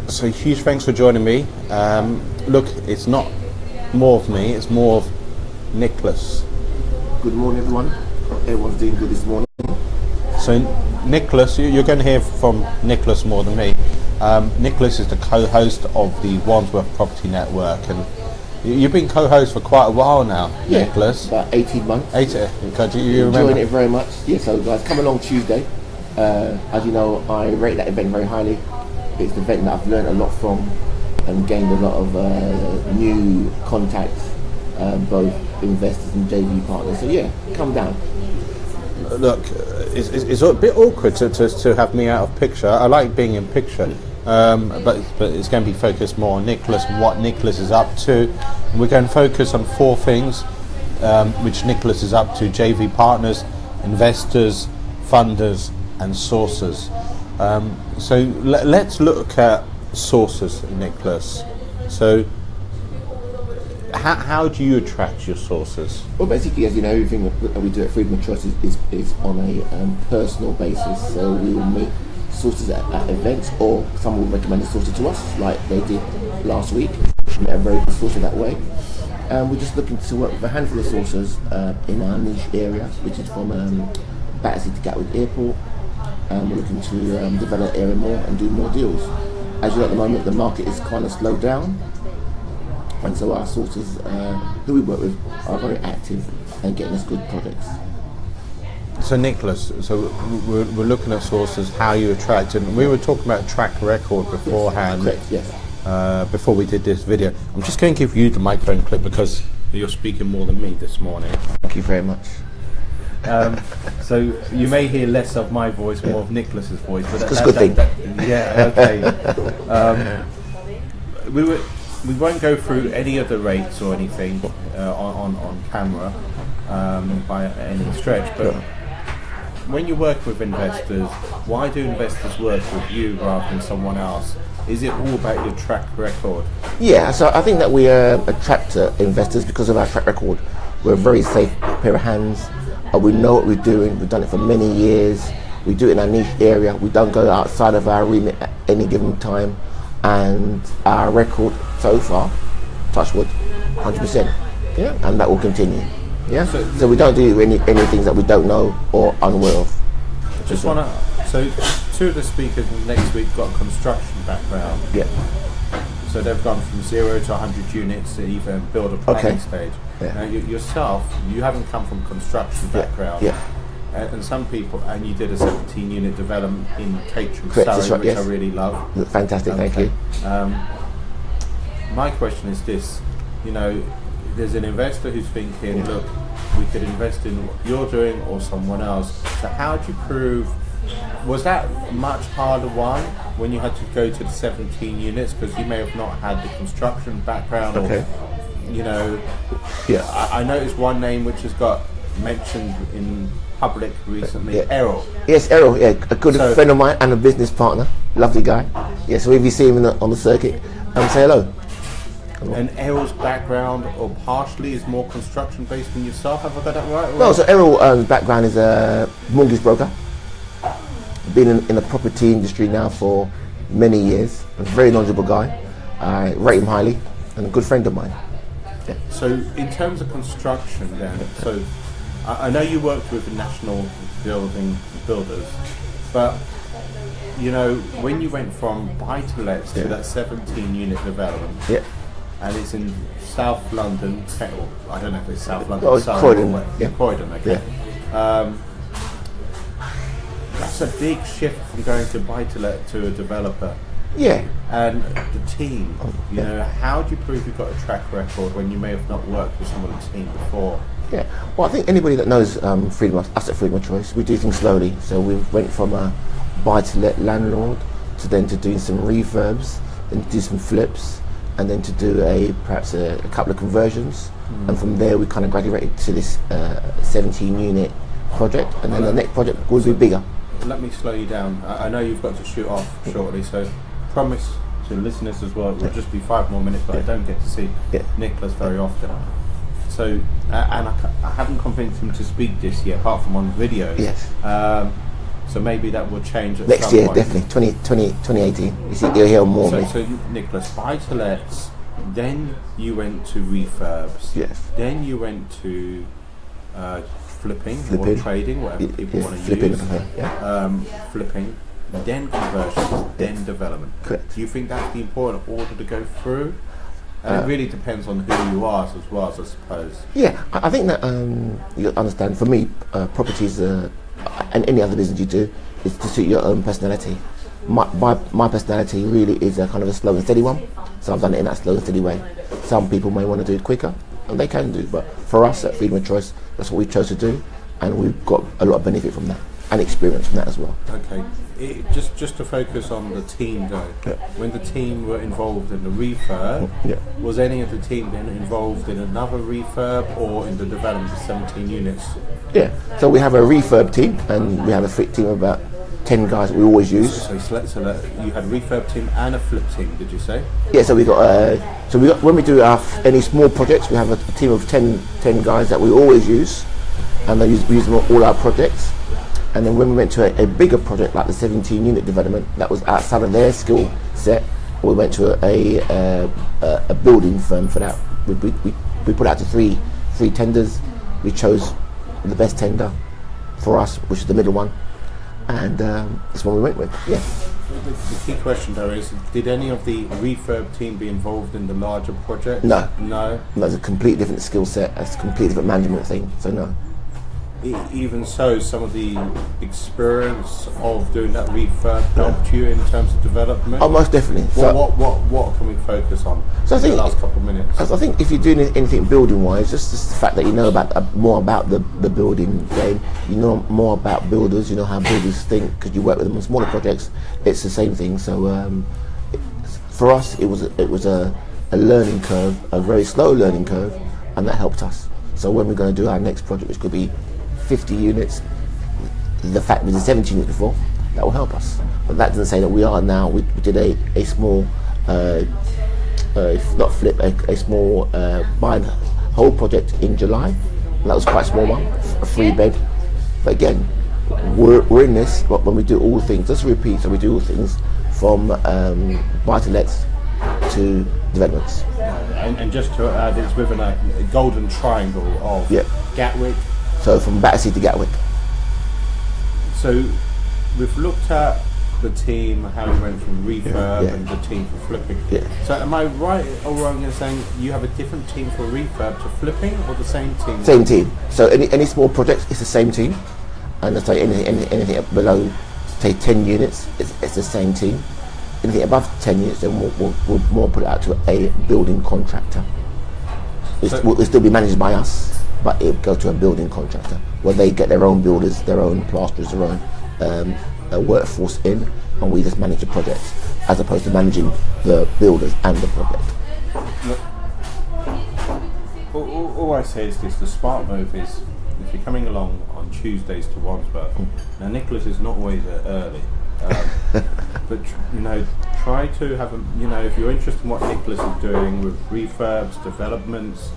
So huge thanks for joining me. Look, it's not more of me, it's more of Nicholas. Good morning, everyone. Everyone's doing good this morning. So Nicholas, you're going to hear from Nicholas more than me. Nicholas is the co-host of the Wandsworth Property Network, and you've been co-host for quite a while now, Yeah, Nicholas. about 18 months. Do you remember? Enjoying it very much. Yeah, so guys, come along Tuesday. As you know, I rate that event very highly. It's an event that I've learned a lot from and gained a lot of new contacts, both investors and JV partners. So yeah, come down. Look, it's a bit awkward to have me out of picture. I like being in picture, but it's going to be focused more on Nicholas and what Nicholas is up to. And we're going to focus on 4 things which Nicholas is up to: JV partners, investors, funders, and sources. So let's look at sources, Nicholas. So how do you attract your sources? Well, basically, as you know, everything that we do at Freedom of Choice is on a personal basis. So we will meet sources at events, or someone will recommend a source to us, like they did last week. We met a very good source that way. We're just looking to work with a handful of sources in our niche area, which is from Battersea to Gatwick Airport. We're looking to develop the area more and do more deals. As you know, at the moment, the market is kind of slowed down, and so our sources, who we work with, are very active and getting us good projects. So Nicholas, so we're looking at sources, how you attract, and we were talking about track record beforehand. Correct, yes. Before we did this video. I'm just going to give you the microphone clip because you're speaking more than me this morning. Thank you very much. So you may hear less of my voice, more of Nicholas's voice. But that's a good thing. Yeah, okay. We won't go through any of the rates or anything on camera by any stretch, but when you work with investors, why do investors work with you rather than someone else? Is it all about your track record? Yeah, so I think that we attract investors because of our track record. We're a very safe pair of hands. We know what we're doing. We've done it for many years. We do it in our niche area. We don't go outside of our remit at any given time. And our record so far, touch wood, 100%. Yeah, and that will continue. Yeah. So we don't do any things that we don't know or unaware of. Just want to. So 2 of the speakers next week got a construction background. Yeah. So they've gone from 0 to 100 units to even build a planning stage. Yeah. Now yourself, you haven't come from construction background. Yeah. And some people, and you did a 17-unit development in Catering, Correct, Surrey, which yes. I really love. Fantastic, thank you. My question is this: you know, there's an investor who's thinking, look, we could invest in what you're doing or someone else. So how do you prove? Was that a much harder one when you had to go to the 17 units because you may have not had the construction background? Okay. Or, you know, yeah. I noticed one name which has got mentioned in public recently, Errol. Yes, Errol, yeah, a good friend of mine and a business partner, lovely guy. Yeah, so if you see him on the circuit, say hello. And Errol's background, or partially, is more construction based than yourself. Have I got that right? No, so Errol's background is a mortgage broker. Been in the property industry now for many years. A very knowledgeable guy. I rate him highly, and a good friend of mine. Yeah. So, in terms of construction, then, so I know you worked with the national builders, but you know when you went from buy-to-lets to that 17-unit development, and it's in South London, or I don't know if it's South London, Croydon, okay. Yeah. That's a big shift from going to buy-to-let to a developer. Yeah. And the team, you know, how do you prove you've got a track record when you may have not worked with some of the team before? Yeah, well, I think anybody that knows us at Freedom of Choice, we do things slowly. So we went from a buy-to-let landlord to doing some refurbs, then to do some flips, and then to do perhaps a couple of conversions. And from there, we kind of graduated to this 17-unit project, and then the next project will be bigger. Let me slow you down. I know you've got to shoot off shortly, so promise to listeners as well, it will just be 5 more minutes, but I don't get to see Nicholas very often. So, and I haven't convinced him to speak this yet, apart from on videos. Yes. So maybe that will change at Next some year, point. definitely, 2018. You see, you'll hear more. So Nicholas, buy-to-lets, then you went to refurbs. Yes. Then you went to flipping or trading, whatever people want to flipping, use. Flipping, then conversions, then development. Correct. Do you think that's the important order to go through? And it really depends on who you are as well, I suppose. Yeah, I think that you understand. For me, properties and any other business you do is to suit your own personality. My personality really is a kind of a slow and steady one, so I've done it in that slow and steady way. Some people may want to do it quicker, and they can do, but for us at Freedom of Choice, that's what we chose to do, and we've got a lot of benefit from that and experience from that as well. Okay, just to focus on the team though. Yeah. When the team were involved in the refurb, was any of the team then involved in another refurb or in the development of 17 units? Yeah, so we have a refurb team, and we have a fit team of about 10 guys that we always use. So you had a refurb team and a flip team, did you say? Yeah, so we got when we do any small projects, we have a team of 10 guys that we always use, and we use them on all our projects. And then when we went to a bigger project like the 17 unit development that was outside of their skill set, we went to a building firm for that. We put out to three tenders. We chose the best tender for us, which is the middle one, and that's one we went with. Yeah. The key question though is, did any of the refurb team be involved in the larger project? No. No? That's a completely different skill set. That's a completely different management thing, so no. Even so, some of the experience of doing that refurb helped you in terms of development? Oh, most definitely. What can we focus on So I think in the last couple of minutes? I think if you're doing anything building-wise, just the fact that you know more about the building game, you know more about builders, you know how builders think because you work with them on smaller projects. It's the same thing. So for us, it was a learning curve, a very slow learning curve, and that helped us. So when we're going to do our next project, which could be 50 units, the fact we did 17 units before, that will help us. But that doesn't say that we are now. We did a small, not flip, a small buy and hold project in July. And that was quite a small one, a 3-bed. But again, we're in this. But when we do all things, just to repeat, so we do all things from buy-to-lets to developments. And just to add, it's within a golden triangle of Gatwick. So from Battersea to Gatwick. So we've looked at the team, how we went from refurb and the team for flipping. Yeah. So am I right or wrong in saying you have a different team for refurb to flipping, or the same team? Same team. So any small projects, it's the same team. And let's say anything below, say 10 units, it's the same team. Anything above 10 units, then we'll more put it out to a building contractor. It'll still be managed by us, but it goes to a building contractor where they get their own builders, their own plasterers, their own workforce in, and we just manage the project as opposed to managing the builders and the project. Look, all I say is this: the smart move is if you're coming along on Tuesdays to Wandsworth. Now Nicholas is not always early, but try to have if you're interested in what Nicholas is doing with refurbs, developments,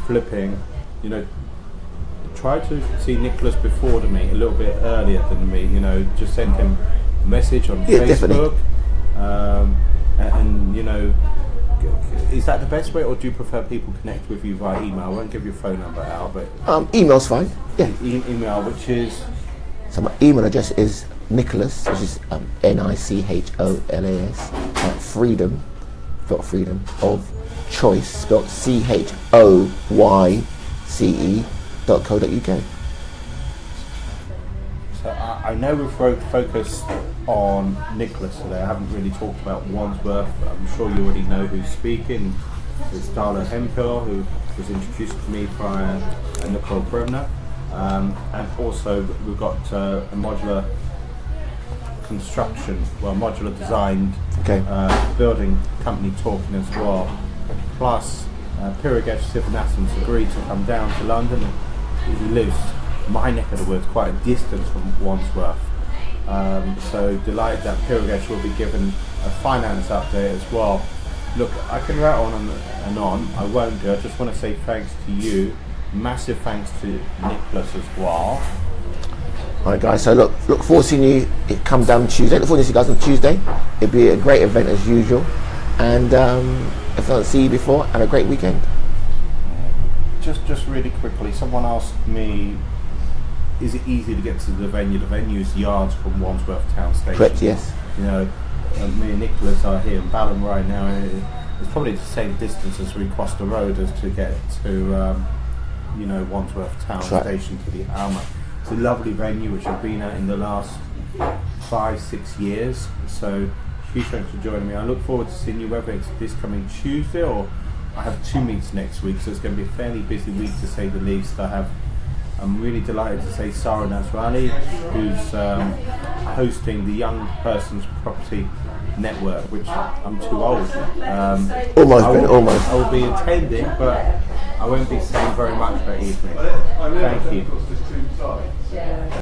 flipping. Try to see Nicholas before the meet, a little bit earlier than the meet. Just send him a message on Facebook. And is that the best way, or do you prefer people connect with you via email? I won't give your phone number out, but email's fine. Yeah. Email, which is. So my email address is Nicholas, which is Nicholas freedom of choice, spelled CHOYCE.co.uk. So I know we've focused on Nicholas today. I haven't really talked about Wandsworth. I'm sure you already know who's speaking. It's Darla Hemphill, who was introduced to me prior, and Nicole Bremner. And also we've got a modular construction, modular designed building company talking as well. Plus, Piragesh Sivanathan's agreed to come down to London. He lives my neck of the woods, quite a distance from Wandsworth. So delighted that Piragesh will be given a finance update as well. Look, I can rattle on and on. I won't do. I just want to say thanks to you. Massive thanks to Nicholas as well. Alright guys, so look forward to seeing you. It come down Tuesday. Look forward to seeing you guys on Tuesday. It'll be a great event as usual. And if I don't see you before, have a great weekend. Just really quickly, someone asked me, is it easy to get to the venue? The venue is yards from Wandsworth Town Station. Correct, yes. You know, me and Nicholas are here in Balham right now, and it's probably the same distance as we cross the road as to get to, Wandsworth Town Station to the Alma. It's a lovely venue which I've been at in the last 5-6 years. So huge thanks for joining me. I look forward to seeing you, whether it's this coming Tuesday or I have 2 meets next week, so it's going to be a fairly busy week to say the least. I'm really delighted to say Sarah Nasrani, who's hosting the Young Persons Property Network, which I'm too old. Almost. I will be attending, but I won't be saying very much that evening. Thank you.